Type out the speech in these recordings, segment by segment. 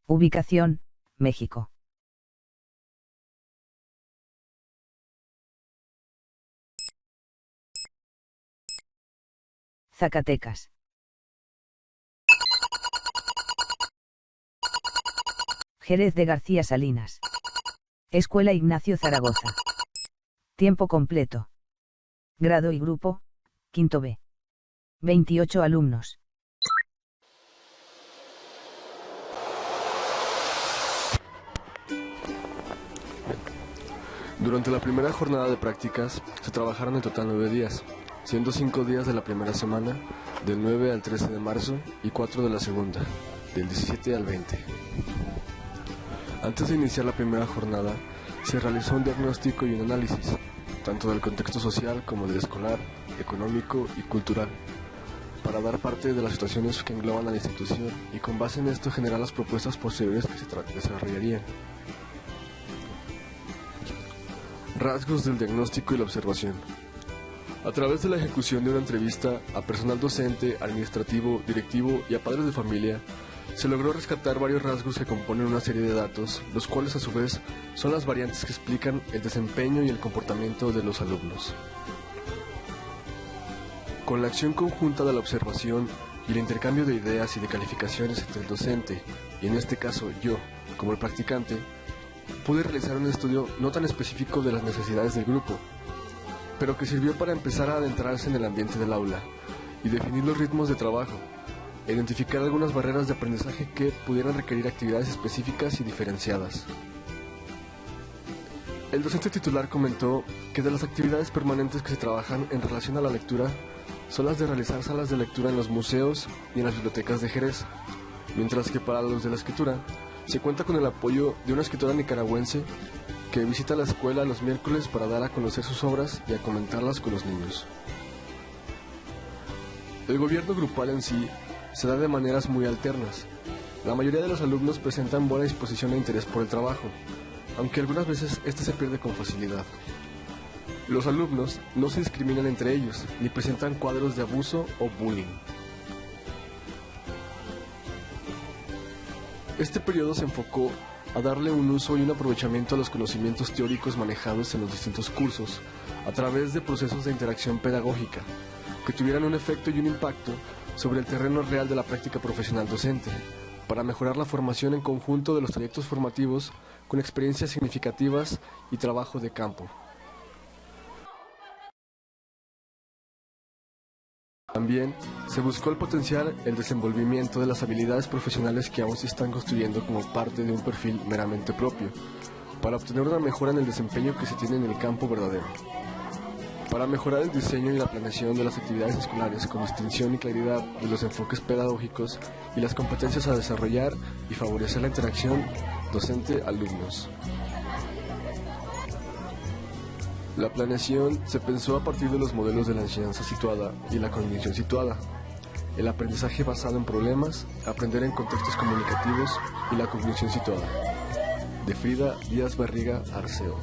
Ubicación, México. Zacatecas. Jerez de García Salinas. Escuela Ignacio Zaragoza. Tiempo completo. Grado y grupo, quinto B. 28 alumnos. Durante la primera jornada de prácticas se trabajaron en total 9 días, siendo 5 días de la primera semana, del 9 al 13 de marzo, y 4 de la segunda, del 17 al 20. Antes de iniciar la primera jornada, se realizó un diagnóstico y un análisis, tanto del contexto social como del escolar, económico y cultural, para dar parte de las situaciones que engloban a la institución y con base en esto generar las propuestas posteriores que se desarrollarían. Rasgos del diagnóstico y la observación. A través de la ejecución de una entrevista a personal docente, administrativo, directivo y a padres de familia, se logró rescatar varios rasgos que componen una serie de datos, los cuales a su vez son las variantes que explican el desempeño y el comportamiento de los alumnos. Con la acción conjunta de la observación y el intercambio de ideas y de calificaciones entre el docente, y en este caso yo, como el practicante, pude realizar un estudio no tan específico de las necesidades del grupo, pero que sirvió para empezar a adentrarse en el ambiente del aula y definir los ritmos de trabajo, e identificar algunas barreras de aprendizaje que pudieran requerir actividades específicas y diferenciadas. El docente titular comentó que de las actividades permanentes que se trabajan en relación a la lectura son las de realizar salas de lectura en los museos y en las bibliotecas de Jerez, mientras que para los de la escritura se cuenta con el apoyo de una escritora nicaragüense que visita la escuela los miércoles para dar a conocer sus obras y a comentarlas con los niños. El gobierno grupal en sí se da de maneras muy alternas. La mayoría de los alumnos presentan buena disposición e interés por el trabajo, aunque algunas veces este se pierde con facilidad. Los alumnos no se discriminan entre ellos, ni presentan cuadros de abuso o bullying. Este periodo se enfocó a darle un uso y un aprovechamiento a los conocimientos teóricos manejados en los distintos cursos, a través de procesos de interacción pedagógica, que tuvieran un efecto y un impacto sobre el terreno real de la práctica profesional docente, para mejorar la formación en conjunto de los trayectos formativos con experiencias significativas y trabajo de campo. También se buscó el potenciar el desenvolvimiento de las habilidades profesionales que aún se están construyendo como parte de un perfil meramente propio, para obtener una mejora en el desempeño que se tiene en el campo verdadero. Para mejorar el diseño y la planeación de las actividades escolares con distinción y claridad de los enfoques pedagógicos y las competencias a desarrollar y favorecer la interacción docente-alumnos. La planeación se pensó a partir de los modelos de la enseñanza situada y la cognición situada, el aprendizaje basado en problemas, aprender en contextos comunicativos y la cognición situada, de Frida Díaz Barriga Arceo.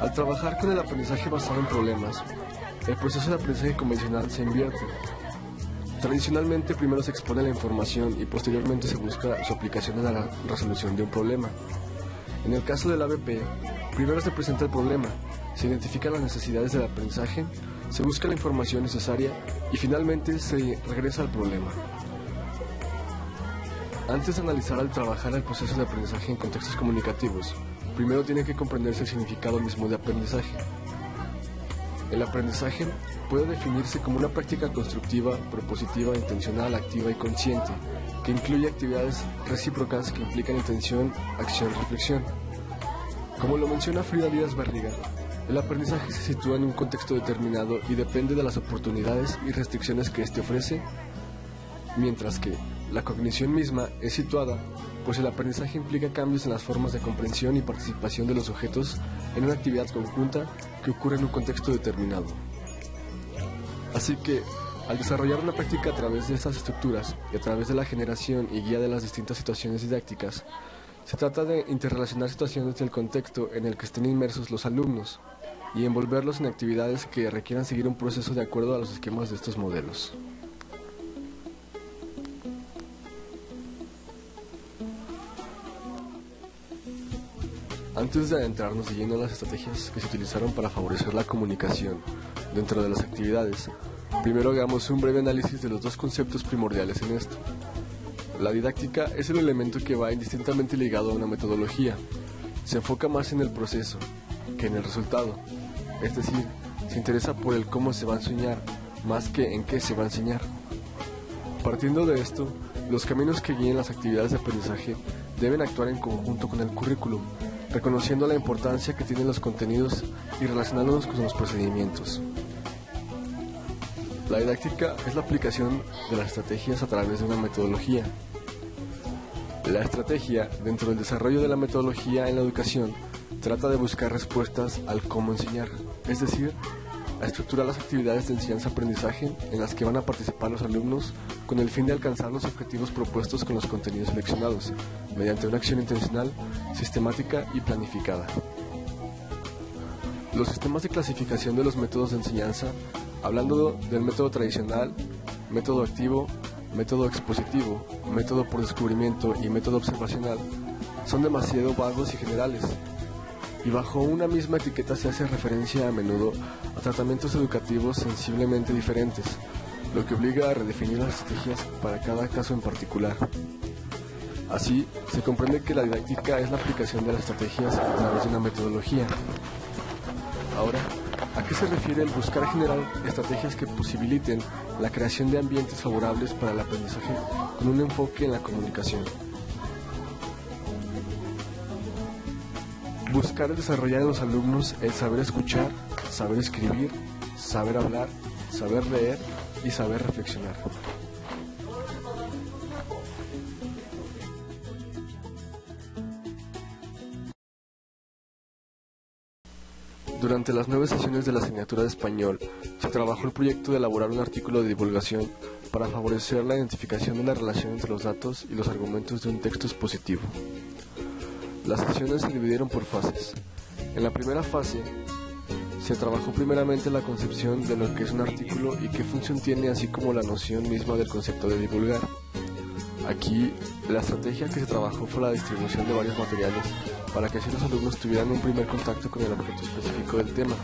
Al trabajar con el aprendizaje basado en problemas, el proceso de aprendizaje convencional se invierte. Tradicionalmente primero se expone la información y posteriormente se busca su aplicación en la resolución de un problema. En el caso del ABP, primero se presenta el problema, se identifican las necesidades del aprendizaje, se busca la información necesaria y finalmente se regresa al problema. Antes de analizar al trabajar el proceso de aprendizaje en contextos comunicativos, primero tiene que comprenderse el significado mismo de aprendizaje. El aprendizaje puede definirse como una práctica constructiva, propositiva, intencional, activa y consciente, que incluye actividades recíprocas que implican intención, acción, reflexión. Como lo menciona Frida Díaz Barriga, el aprendizaje se sitúa en un contexto determinado y depende de las oportunidades y restricciones que éste ofrece, mientras que la cognición misma es situada, pues el aprendizaje implica cambios en las formas de comprensión y participación de los sujetos en una actividad conjunta que ocurre en un contexto determinado. Así que, al desarrollar una práctica a través de estas estructuras y a través de la generación y guía de las distintas situaciones didácticas, se trata de interrelacionar situaciones del contexto en el que estén inmersos los alumnos y envolverlos en actividades que requieran seguir un proceso de acuerdo a los esquemas de estos modelos. Antes de adentrarnos de lleno en las estrategias que se utilizaron para favorecer la comunicación dentro de las actividades, primero hagamos un breve análisis de los dos conceptos primordiales en esto. La didáctica es el elemento que va indistintamente ligado a una metodología. Se enfoca más en el proceso que en el resultado, es decir, se interesa por el cómo se va a enseñar, más que en qué se va a enseñar. Partiendo de esto, los caminos que guíen las actividades de aprendizaje deben actuar en conjunto con el currículum, reconociendo la importancia que tienen los contenidos y relacionándonos con los procedimientos. La didáctica es la aplicación de las estrategias a través de una metodología. La estrategia, dentro del desarrollo de la metodología en la educación, trata de buscar respuestas al cómo enseñar, es decir, a estructurar las actividades de enseñanza-aprendizaje en las que van a participar los alumnos con el fin de alcanzar los objetivos propuestos con los contenidos seleccionados, mediante una acción intencional, sistemática y planificada. Los sistemas de clasificación de los métodos de enseñanza, hablando del método tradicional, método activo, método expositivo, método por descubrimiento y método observacional, son demasiado vagos y generales, y bajo una misma etiqueta se hace referencia a menudo a tratamientos educativos sensiblemente diferentes, lo que obliga a redefinir las estrategias para cada caso en particular. Así, se comprende que la didáctica es la aplicación de las estrategias a través de una metodología. Ahora, ¿a qué se refiere el buscar generar estrategias que posibiliten la creación de ambientes favorables para el aprendizaje con un enfoque en la comunicación? Buscar desarrollar en los alumnos el saber escuchar, saber escribir, saber hablar, saber leer y saber reflexionar. Durante las 9 sesiones de la asignatura de español, se trabajó el proyecto de elaborar un artículo de divulgación para favorecer la identificación de la relación entre los datos y los argumentos de un texto expositivo. Las sesiones se dividieron por fases. En la primera fase, se trabajó primeramente la concepción de lo que es un artículo y qué función tiene, así como la noción misma del concepto de divulgar. Aquí, la estrategia que se trabajó fue la distribución de varios materiales para que así los alumnos tuvieran un primer contacto con el objeto específico del tema.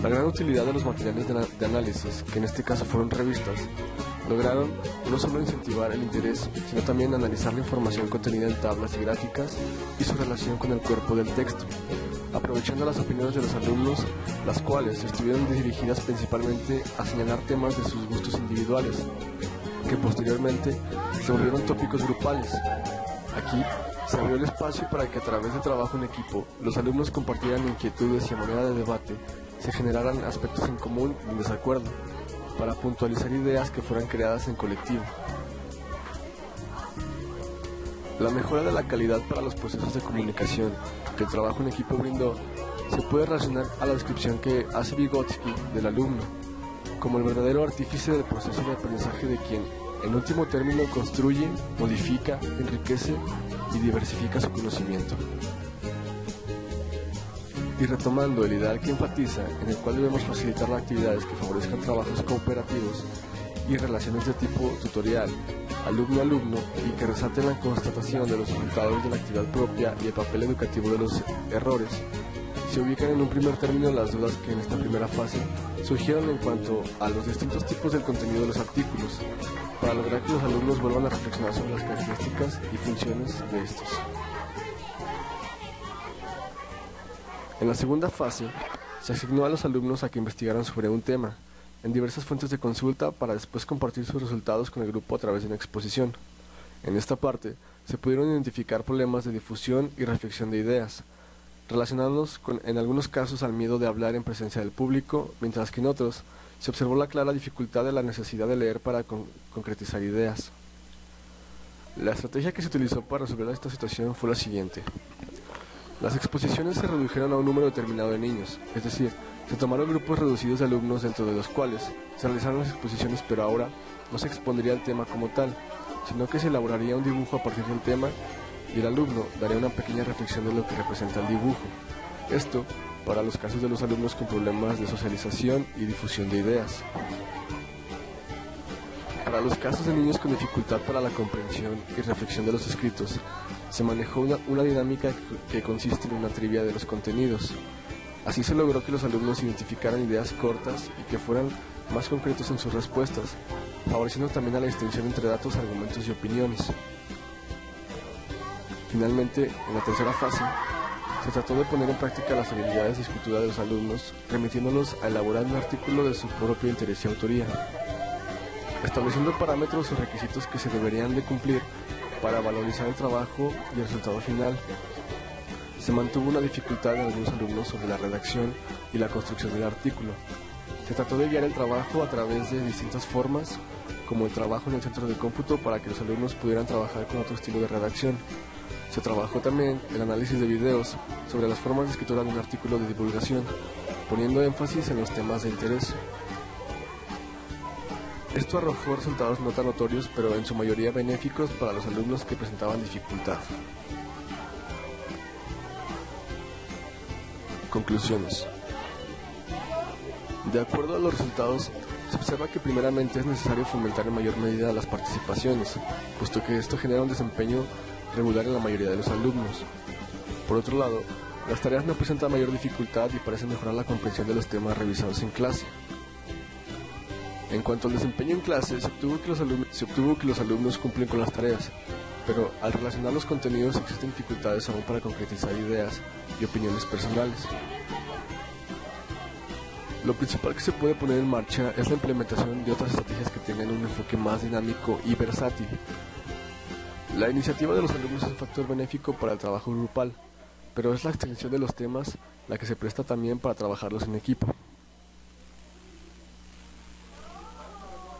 La gran utilidad de los materiales de análisis, que en este caso fueron revistas, lograron no solo incentivar el interés, sino también analizar la información contenida en tablas y gráficas y su relación con el cuerpo del texto, aprovechando las opiniones de los alumnos, las cuales estuvieron dirigidas principalmente a señalar temas de sus gustos individuales, que posteriormente se volvieron tópicos grupales. Aquí se abrió el espacio para que a través del trabajo en equipo los alumnos compartieran inquietudes y a manera de debate se generaran aspectos en común y en desacuerdo, para puntualizar ideas que fueran creadas en colectivo. La mejora de la calidad para los procesos de comunicación que el trabajo en equipo brindó se puede relacionar a la descripción que hace Vygotsky del alumno, como el verdadero artífice del proceso de aprendizaje de quien, en último término, construye, modifica, enriquece y diversifica su conocimiento. Y retomando el ideal que enfatiza, en el cual debemos facilitar las actividades que favorezcan trabajos cooperativos y relaciones de tipo tutorial, alumno-alumno, y que resalten la constatación de los resultados de la actividad propia y el papel educativo de los errores, se ubican en un primer término las dudas que en esta primera fase surgieron en cuanto a los distintos tipos del contenido de los artículos, para lograr que los alumnos vuelvan a reflexionar sobre las características y funciones de estos. En la segunda fase, se asignó a los alumnos a que investigaran sobre un tema, en diversas fuentes de consulta, para después compartir sus resultados con el grupo a través de una exposición. En esta parte, se pudieron identificar problemas de difusión y reflexión de ideas, relacionados en algunos casos al miedo de hablar en presencia del público, mientras que en otros se observó la clara dificultad de la necesidad de leer para concretizar ideas. La estrategia que se utilizó para resolver esta situación fue la siguiente. Las exposiciones se redujeron a un número determinado de niños, es decir, se tomaron grupos reducidos de alumnos dentro de los cuales se realizaron las exposiciones, pero ahora no se expondría el tema como tal, sino que se elaboraría un dibujo a partir del tema y el alumno daría una pequeña reflexión de lo que representa el dibujo. Esto para los casos de los alumnos con problemas de socialización y difusión de ideas. Para los casos de niños con dificultad para la comprensión y reflexión de los escritos, se manejó una dinámica que consiste en una trivia de los contenidos. Así se logró que los alumnos identificaran ideas cortas y que fueran más concretos en sus respuestas, favoreciendo también a la distinción entre datos, argumentos y opiniones. Finalmente, en la tercera fase, se trató de poner en práctica las habilidades de escritura de los alumnos, remitiéndolos a elaborar un artículo de su propio interés y autoría, estableciendo parámetros o requisitos que se deberían de cumplir para valorizar el trabajo y el resultado final. Se mantuvo una dificultad en algunos alumnos sobre la redacción y la construcción del artículo. Se trató de guiar el trabajo a través de distintas formas, como el trabajo en el centro de cómputo para que los alumnos pudieran trabajar con otro estilo de redacción. Se trabajó también el análisis de videos sobre las formas de escritura de un artículo de divulgación, poniendo énfasis en los temas de interés. Esto arrojó resultados no tan notorios, pero en su mayoría benéficos para los alumnos que presentaban dificultad. Conclusiones. De acuerdo a los resultados, se observa que primeramente es necesario fomentar en mayor medida las participaciones, puesto que esto genera un desempeño regular en la mayoría de los alumnos. Por otro lado, las tareas no presentan mayor dificultad y parecen mejorar la comprensión de los temas revisados en clase. En cuanto al desempeño en clase, se obtuvo que los alumnos cumplen con las tareas, pero al relacionar los contenidos existen dificultades aún para concretizar ideas y opiniones personales. Lo principal que se puede poner en marcha es la implementación de otras estrategias que tengan un enfoque más dinámico y versátil. La iniciativa de los alumnos es un factor benéfico para el trabajo grupal, pero es la extensión de los temas la que se presta también para trabajarlos en equipo.